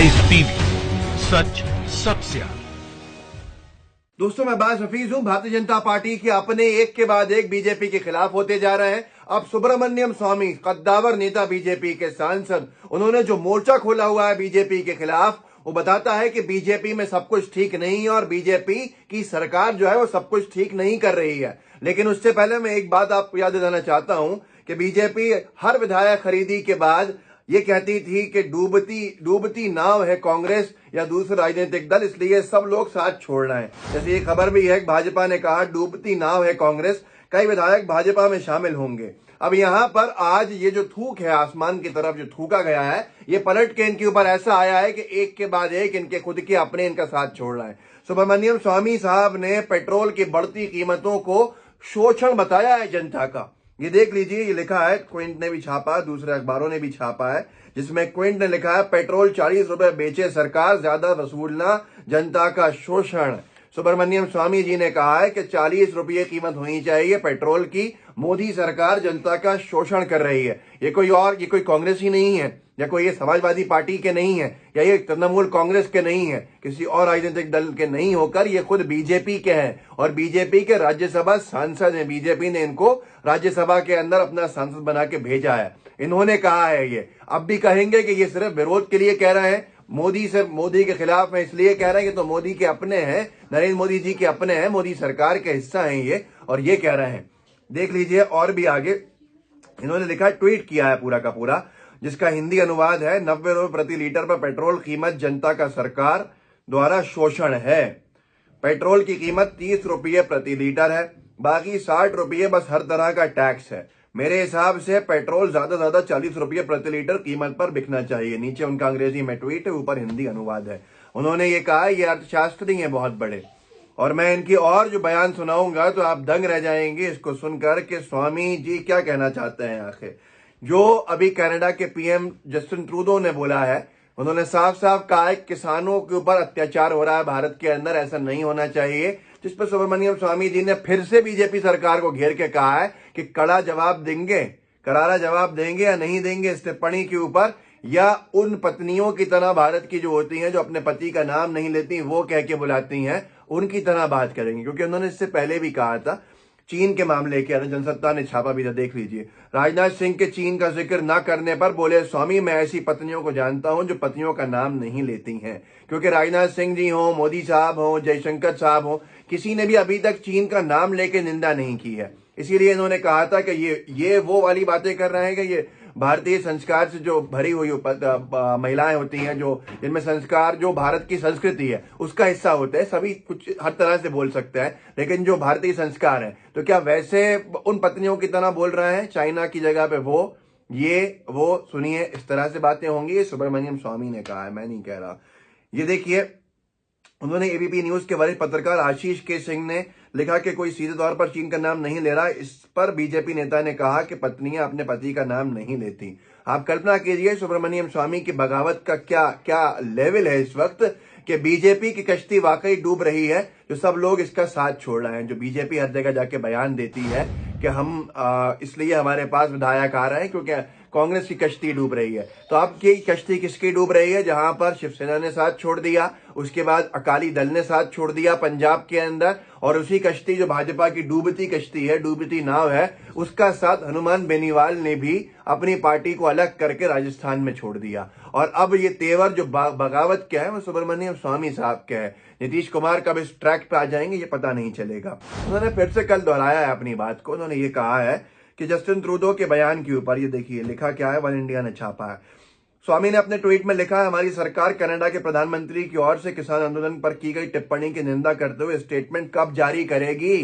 Rice TV, सच सबसे आगे। दोस्तों, मैं अब्बास हफीज हूं। भारतीय जनता पार्टी के अपने एक के बाद एक बीजेपी के खिलाफ होते जा रहे हैं। अब सुब्रमण्यम स्वामी, कद्दावर नेता बीजेपी के सांसद, उन्होंने जो मोर्चा खोला हुआ है बीजेपी के खिलाफ, वो बताता है कि बीजेपी में सब कुछ ठीक नहीं है और बीजेपी की सरकार जो है वो सब कुछ ठीक नहीं कर रही है। लेकिन उससे पहले मैं एक बात आपको याद दिलाना चाहता हूं कि बीजेपी हर विधायक खरीदी के बाद ये कहती थी कि डूबती नाव है कांग्रेस या दूसरे राजनीतिक दल, इसलिए सब लोग साथ छोड़ना है। जैसे ये खबर भी है कि भाजपा ने कहा डूबती नाव है कांग्रेस, कई विधायक भाजपा में शामिल होंगे। अब यहां पर आज ये जो थूक है आसमान की तरफ जो थूका गया है, ये पलट के इनके ऊपर ऐसा आया है कि एक के बाद एक इनके खुद के अपने इनका साथ छोड़ रहा है। सुब्रमण्यम स्वामी साहब ने पेट्रोल की बढ़ती कीमतों को शोषण बताया है जनता का। ये देख लीजिए, ये लिखा है, क्विंट ने भी छापा, दूसरे अखबारों ने भी छापा है, जिसमें क्विंट ने लिखा है पेट्रोल 40 रुपए बेचे सरकार, ज्यादा वसूलना जनता का शोषण। सुब्रमण्यम स्वामी जी ने कहा है कि 40 रुपये कीमत होनी चाहिए पेट्रोल की, मोदी सरकार जनता का शोषण कर रही है। ये कोई कांग्रेस ही नहीं है, या कोई ये समाजवादी पार्टी के नहीं है, या ये तृणमूल कांग्रेस के नहीं है, किसी और राजनीतिक दल के नहीं होकर ये खुद बीजेपी के हैं और बीजेपी के राज्यसभा सांसद हैं। बीजेपी ने इनको राज्यसभा के अंदर अपना सांसद बना के भेजा है। इन्होंने कहा है, ये अब भी कहेंगे कि ये सिर्फ विरोध के लिए कह रहे हैं, मोदी के खिलाफ है इसलिए कह रहे हैं कि तो मोदी के अपने हैं, नरेंद्र मोदी जी के अपने हैं, मोदी सरकार के हिस्सा हैं ये, और ये कह रहे हैं। देख लीजिए और भी आगे इन्होंने लिखा, ट्वीट किया है पूरा का पूरा, जिसका हिंदी अनुवाद है, 90 रुपए प्रति लीटर पर पेट्रोल कीमत जनता का सरकार द्वारा शोषण है। पेट्रोल की कीमत 30 रुपये प्रति लीटर है, बाकी 60 रुपये बस हर तरह का टैक्स है। मेरे हिसाब से पेट्रोल ज्यादा 40 रुपये प्रति लीटर कीमत पर बिकना चाहिए। नीचे उनका अंग्रेजी में ट्वीट है, ऊपर हिंदी अनुवाद है। उन्होंने ये कहा, ये अर्थशास्त्री हैं बहुत बड़े, और मैं इनकी और जो बयान सुनाऊंगा तो आप दंग रह जाएंगे इसको सुनकर कि स्वामी जी क्या कहना चाहते हैं आखिर। जो अभी कनाडा के पीएम जस्टिन ट्रूडो ने बोला है, उन्होंने साफ साफ कहा है किसानों के ऊपर अत्याचार हो रहा है भारत के अंदर, ऐसा नहीं होना चाहिए। जिस पर सुब्रमण्यम स्वामी जी ने फिर से बीजेपी सरकार को घेर के कहा है कि कड़ा जवाब देंगे, करारा जवाब देंगे या नहीं देंगे इस टिप्पणी के ऊपर, या उन पत्नियों की तरह भारत की जो होती हैं, जो अपने पति का नाम नहीं लेती, वो कह के बुलाती हैं, उनकी तरह बात करेंगे। क्योंकि उन्होंने इससे पहले भी कहा था चीन के मामले के अंदर, जनसत्ता ने छापा भी था, देख लीजिए। राजनाथ सिंह के चीन का जिक्र न करने पर बोले स्वामी, मैं ऐसी पत्नियों को जानता हूं जो पतियों का नाम नहीं लेती हैं। क्योंकि राजनाथ सिंह जी हो, मोदी साहब हो, जयशंकर साहब हो, किसी ने भी अभी तक चीन का नाम लेके निंदा नहीं की है। इसीलिए इन्होंने कहा था कि ये वो वाली बातें कर रहे हैं कि ये भारतीय संस्कार से जो भरी हुई महिलाएं होती हैं, जो जिनमें संस्कार, जो भारत की संस्कृति है उसका हिस्सा होते हैं, सभी कुछ हर तरह से बोल सकते हैं, लेकिन जो भारतीय संस्कार है, तो क्या वैसे उन पत्नियों की तरह बोल रहे हैं चाइना की जगह पे वो सुनिए, इस तरह से बातें होंगी। सुब्रमण्यम स्वामी ने कहा है, मैं नहीं कह रहा। ये देखिए, उन्होंने एबीपी न्यूज के वरिष्ठ पत्रकार आशीष के सिंह ने लिखा कि कोई सीधे तौर पर चीन का नाम नहीं ले रहा। इस पर बीजेपी नेता ने कहा कि पत्नियां अपने पति का नाम नहीं लेती। आप कल्पना कीजिए सुब्रमण्यम स्वामी की बगावत का क्या लेवल है इस वक्त, कि बीजेपी की कश्ती वाकई डूब रही है, जो सब लोग इसका साथ छोड़ रहे हैं। जो बीजेपी हर जगह जाके बयान देती है कि हम इसलिए हमारे पास विधायक आ रहे हैं क्योंकि कांग्रेस की कश्ती डूब रही है। तो अब की कश्ती किसकी डूब रही है? जहां पर शिवसेना ने साथ छोड़ दिया, उसके बाद अकाली दल ने साथ छोड़ दिया पंजाब के अंदर, और उसी कश्ती जो भाजपा की डूबती कश्ती है, डूबती नाव है, उसका साथ हनुमान बेनीवाल ने भी अपनी पार्टी को अलग करके राजस्थान में छोड़ दिया। और अब ये तेवर जो बगावत क्या है वो सुब्रमण्यम स्वामी साहब के है। नीतीश कुमार कब इस ट्रैक पे आ जाएंगे ये पता नहीं चलेगा। उन्होंने फिर से कल दोहराया है अपनी बात को। उन्होंने ये कहा है कि जस्टिन ट्रूडो के बयान के ऊपर, ये देखिए लिखा क्या है, वन इंडिया ने छापा है। स्वामी ने अपने ट्वीट में लिखा है, हमारी सरकार कनाडा के प्रधानमंत्री की ओर से किसान आंदोलन पर की गई टिप्पणी की निंदा करते हुए स्टेटमेंट कब जारी करेगी?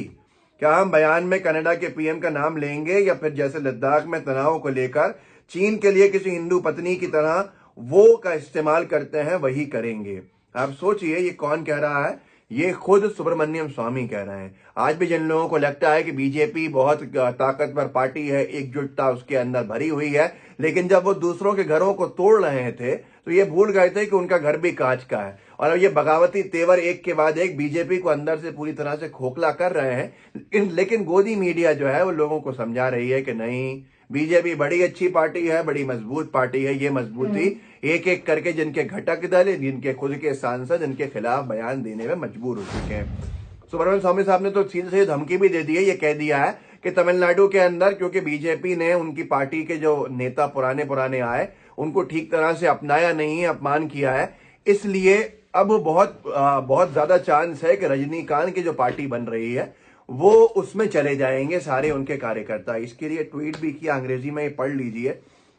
क्या हम बयान में कनाडा के पीएम का नाम लेंगे, या फिर जैसे लद्दाख में तनाव को लेकर चीन के लिए किसी हिंदू पत्नी की तरह वो का इस्तेमाल करते हैं वही करेंगे? आप सोचिए, ये कौन कह रहा है? ये खुद सुब्रमण्यम स्वामी कह रहे हैं। आज भी जिन लोगों को लगता है कि बीजेपी बहुत ताकतवर पार्टी है, एकजुटता उसके अंदर भरी हुई है, लेकिन जब वो दूसरों के घरों को तोड़ रहे थे तो ये भूल गए थे कि उनका घर भी कांच का है। और अब ये बगावती तेवर एक के बाद एक बीजेपी को अंदर से पूरी तरह से खोखला कर रहे हैं। लेकिन गोदी मीडिया जो है वो लोगों को समझा रही है कि नहीं, बीजेपी बड़ी अच्छी पार्टी है, बड़ी मजबूत पार्टी है। ये मजबूती एक एक करके जिनके घटक दल, जिनके खुद के सांसद इनके खिलाफ बयान देने में मजबूर हो चुके हैं। सुब्रमण्यम स्वामी साहब ने तो सीधे धमकी भी दे दी है, ये कह दिया है कि तमिलनाडु के अंदर क्योंकि बीजेपी ने उनकी पार्टी के जो नेता पुराने आए उनको ठीक तरह से अपनाया नहीं है, अपमान किया है, इसलिए अब बहुत ज्यादा चांस है कि रजनीकांत की जो पार्टी बन रही है वो उसमें चले जाएंगे सारे उनके कार्यकर्ता। इसके लिए ट्वीट भी किया, अंग्रेजी में पढ़ लीजिए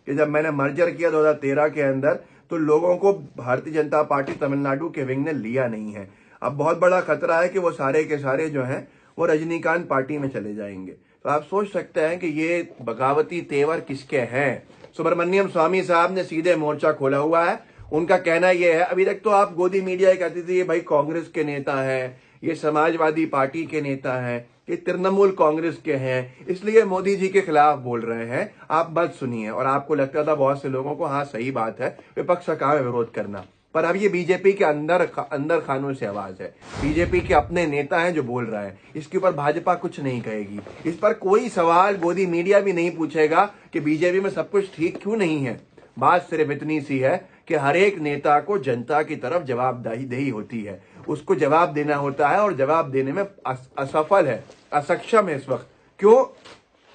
कि जब मैंने मर्जर किया 2013 के अंदर तो लोगों को भारतीय जनता पार्टी तमिलनाडु के विंग ने लिया नहीं है। अब बहुत बड़ा खतरा है कि वो सारे के सारे जो हैं वो रजनीकांत पार्टी में चले जाएंगे। तो आप सोच सकते हैं कि ये बगावती तेवर किसके हैं। सुब्रमण्यम स्वामी साहब ने सीधे मोर्चा खोला हुआ है। उनका कहना यह है, अभी तक तो आप गोदी मीडिया कहती थी ये भाई कांग्रेस के नेता हैं, ये समाजवादी पार्टी के नेता हैं, ये तृणमूल कांग्रेस के हैं, इसलिए मोदी जी के खिलाफ बोल रहे हैं। आप बात सुनिए, और आपको लगता था बहुत से लोगों को हाँ सही बात है, विपक्ष का काम है विरोध करना, पर अब ये बीजेपी के अंदर खानों से आवाज है। बीजेपी के अपने नेता हैं जो बोल रहे हैं, इसके ऊपर भाजपा कुछ नहीं कहेगी। इस पर कोई सवाल गोदी मीडिया भी नहीं पूछेगा कि बीजेपी में सब कुछ ठीक क्यों नहीं है। बात सिर्फ इतनी सी है कि हर एक नेता को जनता की तरफ जवाबदेही होती है, उसको जवाब देना होता है, और जवाब देने में असफल है, असक्षम है इस वक्त। क्यों?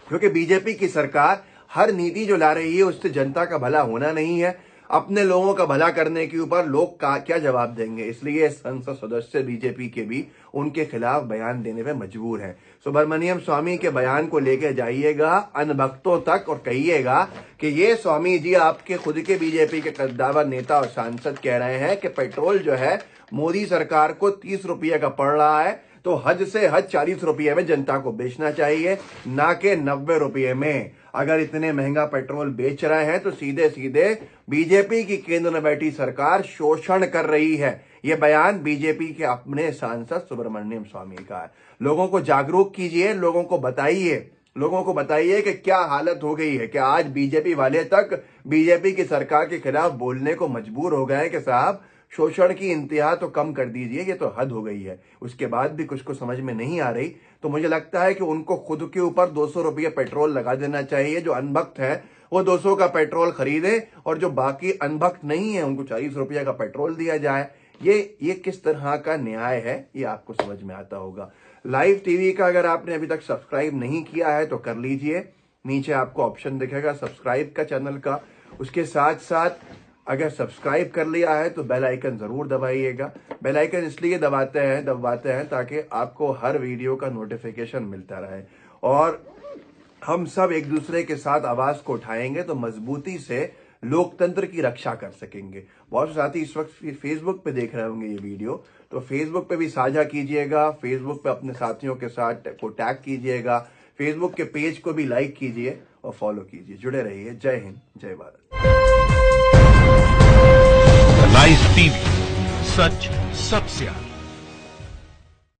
क्योंकि बीजेपी की सरकार हर नीति जो ला रही है उससे जनता का भला होना नहीं है। अपने लोगों का भला करने के ऊपर लोग क्या जवाब देंगे, इसलिए संसद सदस्य बीजेपी के भी उनके खिलाफ बयान देने में मजबूर हैं। सुब्रमण्यम स्वामी के बयान को लेकर जाइएगा अनभक्तों तक और कहिएगा कि ये स्वामी जी आपके खुद के बीजेपी के कद्दावर नेता और सांसद कह रहे हैं कि पेट्रोल जो है मोदी सरकार को 30 रुपये का पड़ रहा है, तो हद से हद 40 रुपये में जनता को बेचना चाहिए, ना कि 90 रुपये में। अगर इतने महंगा पेट्रोल बेच रहे हैं तो सीधे सीधे बीजेपी की केंद्र में बैठी सरकार शोषण कर रही है। यह बयान बीजेपी के अपने सांसद सुब्रमण्यम स्वामी का है। लोगों को जागरूक कीजिए, लोगों को बताइए कि क्या हालत हो गई है कि आज बीजेपी वाले तक बीजेपी की सरकार के खिलाफ बोलने को मजबूर हो गए हैं कि साहब शोषण की इंतहा तो कम कर दीजिए, ये तो हद हो गई है। उसके बाद भी कुछ को समझ में नहीं आ रही, तो मुझे लगता है कि उनको खुद के ऊपर 200 रुपये पेट्रोल लगा देना चाहिए। जो अनभक्त है वो 200 का पेट्रोल खरीदे, और जो बाकी अनभक्त नहीं है उनको 40 रुपये का पेट्रोल दिया जाए। ये किस तरह का न्याय है, ये आपको समझ में आता होगा। लाइव टीवी का अगर आपने अभी तक सब्सक्राइब नहीं किया है तो कर लीजिए, नीचे आपको ऑप्शन दिखेगा सब्सक्राइब का चैनल का। उसके साथ साथ अगर सब्सक्राइब कर लिया है तो बेल आइकन जरूर दबाइएगा। बेल आइकन इसलिए दबाते हैं ताकि आपको हर वीडियो का नोटिफिकेशन मिलता रहे, और हम सब एक दूसरे के साथ आवाज को उठाएंगे तो मजबूती से लोकतंत्र की रक्षा कर सकेंगे। बहुत साथी इस वक्त फेसबुक पे देख रहे होंगे ये वीडियो, तो फेसबुक पे भी साझा कीजिएगा, फेसबुक पे अपने साथियों के साथ को टैग कीजिएगा, फेसबुक के पेज को भी लाइक कीजिए और फॉलो कीजिए। जुड़े रहिए। जय हिंद, जय भारत। लाइव टीवी, सच सबसे आगे।